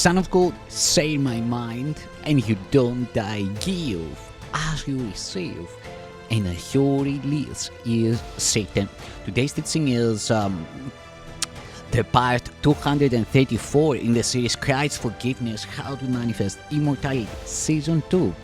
Son of God, say my mind, and you don't die, give as you receive, and your release is Satan. Today's teaching is the part 234 in the series Christ's Forgiveness, How to Manifest Immortality, Season 2.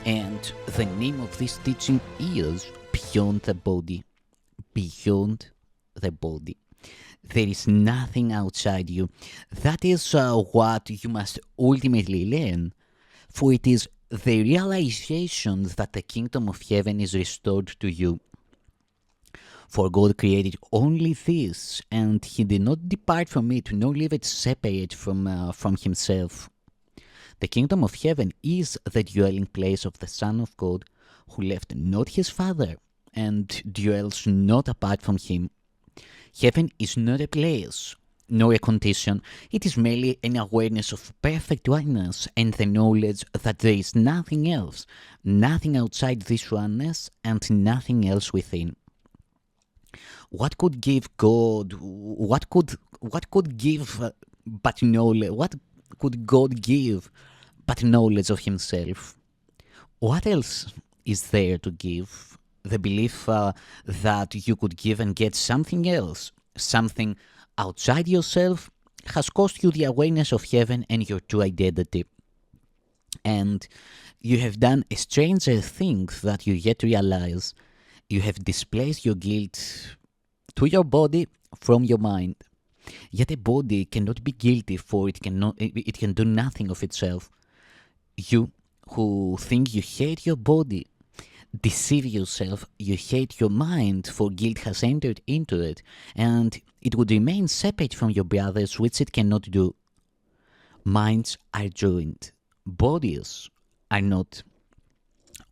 And the name of this teaching is Beyond the Body. Beyond the Body. There is nothing outside you. That is what you must ultimately learn, for it is the realization that the kingdom of heaven is restored to you. For God created only this, and He did not depart from it, nor leave it separate from Himself. The kingdom of heaven is the dwelling place of the Son of God, who left not His Father, and dwells not apart from Him. Heaven is not a place, nor a condition. It is merely an awareness of perfect oneness and the knowledge that there is nothing else, nothing outside this oneness, and nothing else within. What could give God? What could give but knowledge? What could God give but knowledge of Himself? What else is there to give? The belief that you could give and get something else, something outside yourself, has cost you the awareness of heaven and your true identity. And you have done a stranger thing that you yet realize. You have displaced your guilt to your body from your mind. Yet a body cannot be guilty, for it can do nothing of itself. You who think you hate your body, deceive yourself. You hate your mind, for guilt has entered into it, and it would remain separate from your brothers, which it cannot do. Minds are joined, bodies are not.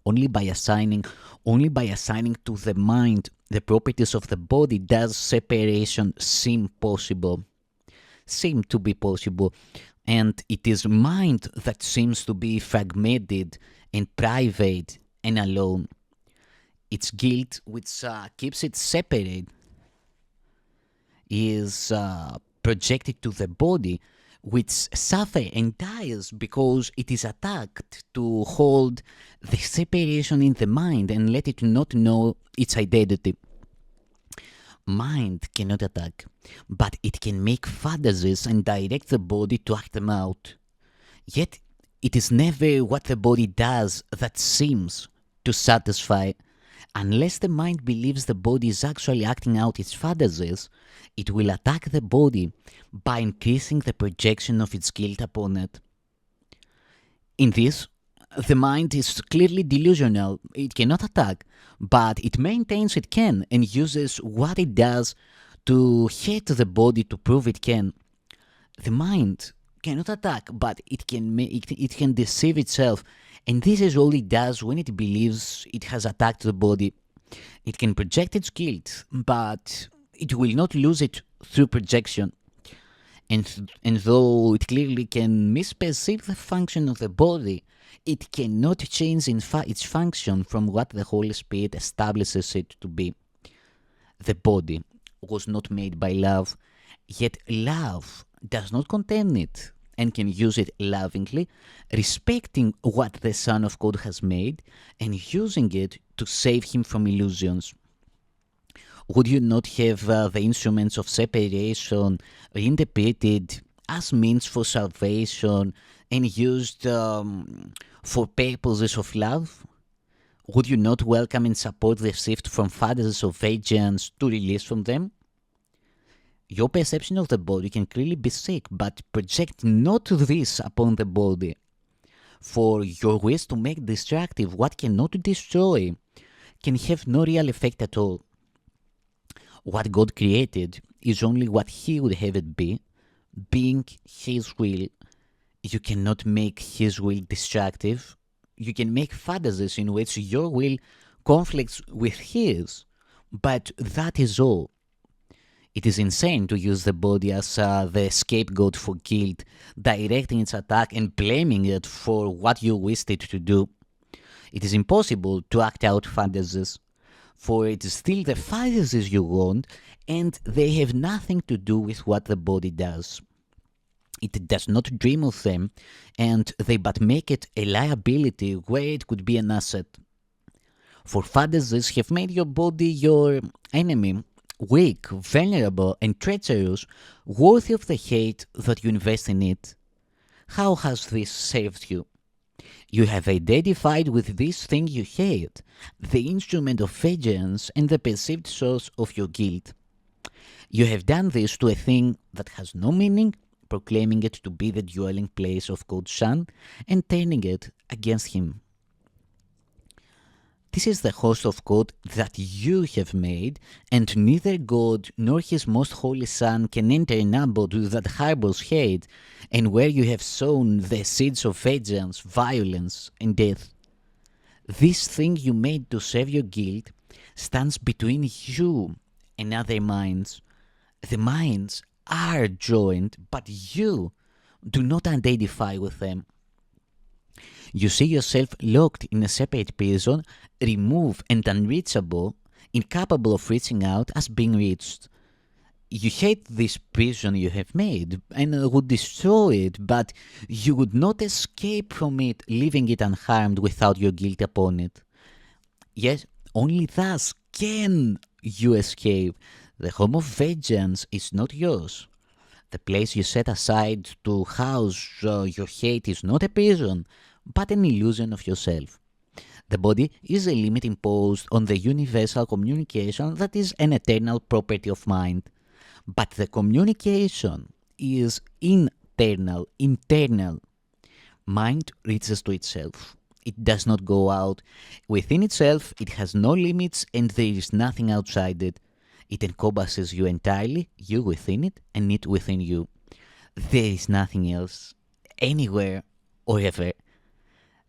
Only by assigning to the mind the properties of the body does separation seem to be possible, and it is mind that seems to be fragmented and private and alone. Its guilt, which keeps it separate, is projected to the body, which suffers and dies because it is attacked to hold the separation in the mind and let it not know its identity. Mind cannot attack, but it can make fantasies and direct the body to act them out. Yet it is never what the body does that seems to satisfy. Unless the mind believes the body is actually acting out its fantasies, it will attack the body by increasing the projection of its guilt upon it. In this, the mind is clearly delusional. It cannot attack, but it maintains it can and uses what it does to hate the body to prove it can. The mind cannot attack, but it can deceive itself, and this is all it does when it believes it has attacked the body. It can project its guilt, but it will not lose it through projection. And though it clearly can misperceive the function of the body, it cannot change its function from what the Holy Spirit establishes it to be. The body was not made by love, yet love does not contain it and can use it lovingly, respecting what the Son of God has made and using it to save him from illusions. Would you not have the instruments of separation interpreted as means for salvation and used for purposes of love? Would you not welcome and support the shift from fantasies of vengeance to release from them? Your perception of the body can clearly be sick, but project not this upon the body. For your wish to make destructive what cannot destroy can have no real effect at all. What God created is only what He would have it be, being His will. You cannot make His will destructive. You can make fantasies in which your will conflicts with His, but that is all. It is insane to use the body as the scapegoat for guilt, directing its attack and blaming it for what you wished it to do. It is impossible to act out fantasies, for it is still the fantasies you want, and they have nothing to do with what the body does. It does not dream of them, and they but make it a liability where it could be an asset. For fantasies have made your body your enemy, weak, vulnerable, and treacherous, worthy of the hate that you invest in it. How has this served you? You have identified with this thing you hate, the instrument of vengeance and the perceived source of your guilt. You have done this to a thing that has no meaning, proclaiming it to be the dwelling place of God's Son and turning it against Him. This is the host of God that you have made, and neither God nor His most holy Son can enter an abode that harbors hate, and where you have sown the seeds of vengeance, violence, and death. This thing you made to serve your guilt stands between you and other minds. The minds are joined, but you do not identify with them. You see yourself locked in a separate prison, removed and unreachable, incapable of reaching out as being reached. You hate this prison you have made and would destroy it, but you would not escape from it, leaving it unharmed without your guilt upon it. Yes, only thus can you escape. The home of vengeance is not yours. The place you set aside to house your hate is not a prison, but an illusion of yourself. The body is a limit imposed on the universal communication that is an eternal property of mind. But the communication is internal. Mind reaches to itself. It does not go out. Within itself, it has no limits and there is nothing outside it. It encompasses you entirely, you within it, and it within you. There is nothing else, anywhere or ever.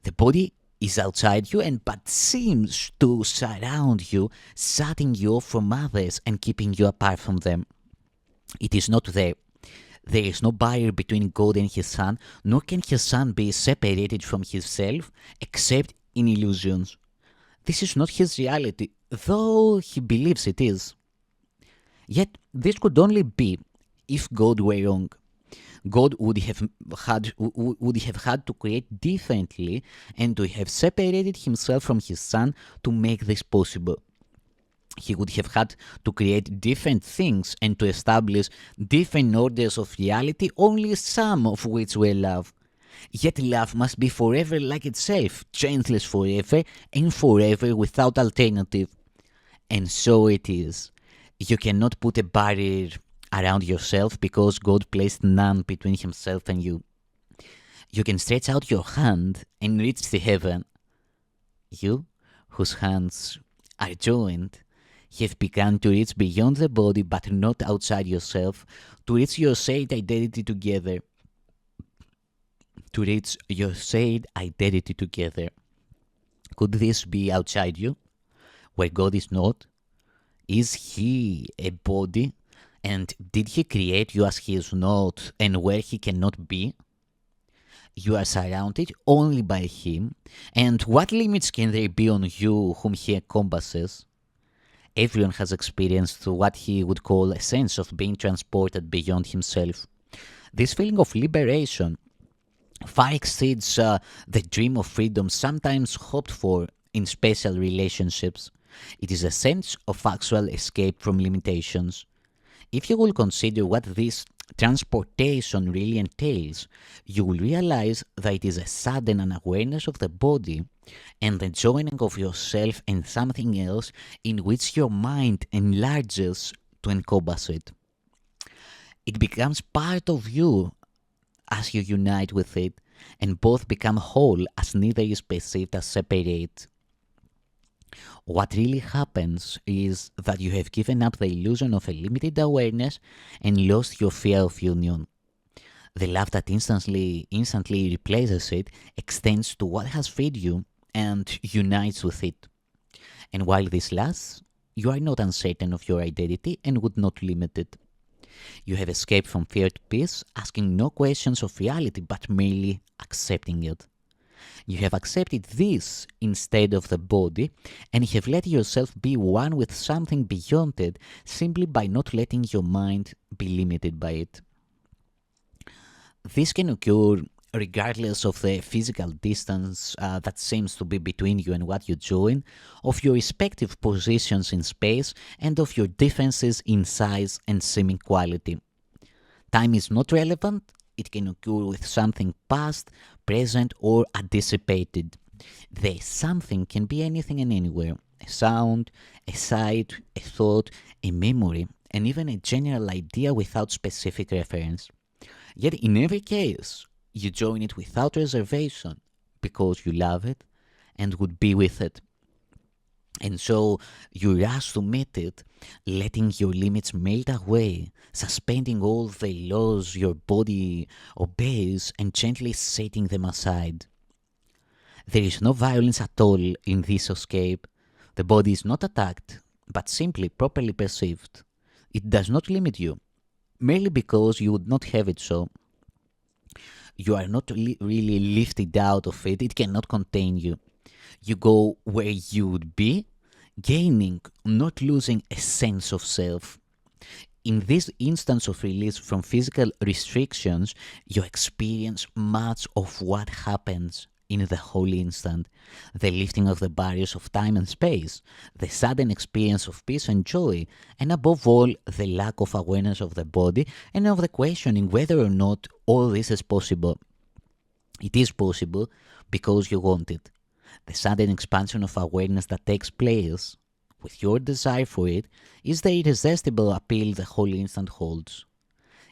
The body is outside you and but seems to surround you, shutting you off from others and keeping you apart from them. It is not there. There is no barrier between God and His Son, nor can His Son be separated from Himself except in illusions. This is not His reality, though He believes it is. Yet this could only be if God were wrong. God would have had to create differently and to have separated Himself from His Son to make this possible. He would have had to create different things and to establish different orders of reality, only some of which were love. Yet love must be forever like itself, changeless forever and forever without alternative. And so it is. You cannot put a barrier around yourself because God placed none between Himself and you. You can stretch out your hand and reach the heaven. You, whose hands are joined, have begun to reach beyond the body but not outside yourself, to reach your shared identity together. To reach your shared identity together. Could this be outside you, where God is not? Is He a body? And did He create you as He is not and where He cannot be? You are surrounded only by Him, and what limits can there be on you whom He encompasses? Everyone has experienced what he would call a sense of being transported beyond himself. This feeling of liberation far exceeds the dream of freedom sometimes hoped for in special relationships. It is a sense of actual escape from limitations. If you will consider what this transportation really entails, you will realize that it is a sudden unawareness of the body and the joining of yourself and something else in which your mind enlarges to encompass it. It becomes part of you as you unite with it, and both become whole as neither is perceived as separate. What really happens is that you have given up the illusion of a limited awareness and lost your fear of union. The love that instantly replaces it extends to what has freed you and unites with it. And while this lasts, you are not uncertain of your identity and would not limit it. You have escaped from fear to peace, asking no questions of reality but merely accepting it. You have accepted this instead of the body, and you have let yourself be one with something beyond it simply by not letting your mind be limited by it. This can occur regardless of the physical distance that seems to be between you and what you're doing, of your respective positions in space, and of your differences in size and seeming quality. Time is not relevant, it can occur with something past, present, or anticipated. The something can be anything and anywhere: a sound, a sight, a thought, a memory, and even a general idea without specific reference. Yet in every case, you join it without reservation because you love it and would be with it. And so you rush to meet it, letting your limits melt away, suspending all the laws your body obeys and gently setting them aside. There is no violence at all in this escape. The body is not attacked, but simply properly perceived. It does not limit you, merely because you would not have it so. You are not really lifted out of it, it cannot contain you. You go where you would be, gaining, not losing a sense of self. In this instance of release from physical restrictions, you experience much of what happens in the whole instant: the lifting of the barriers of time and space, the sudden experience of peace and joy, and above all, the lack of awareness of the body and of the questioning whether or not all this is possible. It is possible because you want it. The sudden expansion of awareness that takes place with your desire for it is the irresistible appeal the whole instant holds.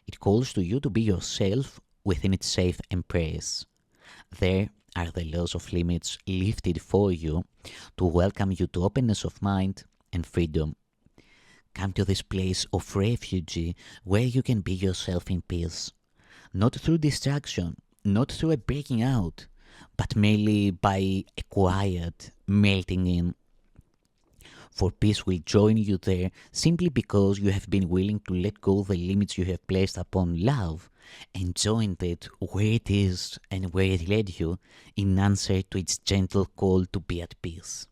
It calls to you to be yourself within its safe embrace. There are the laws of limits lifted for you to welcome you to openness of mind and freedom. Come to this place of refuge where you can be yourself in peace, not through distraction, not through a breaking out, but merely by a quiet melting in. For peace will join you there simply because you have been willing to let go the limits you have placed upon love and joined it where it is and where it led you in answer to its gentle call to be at peace.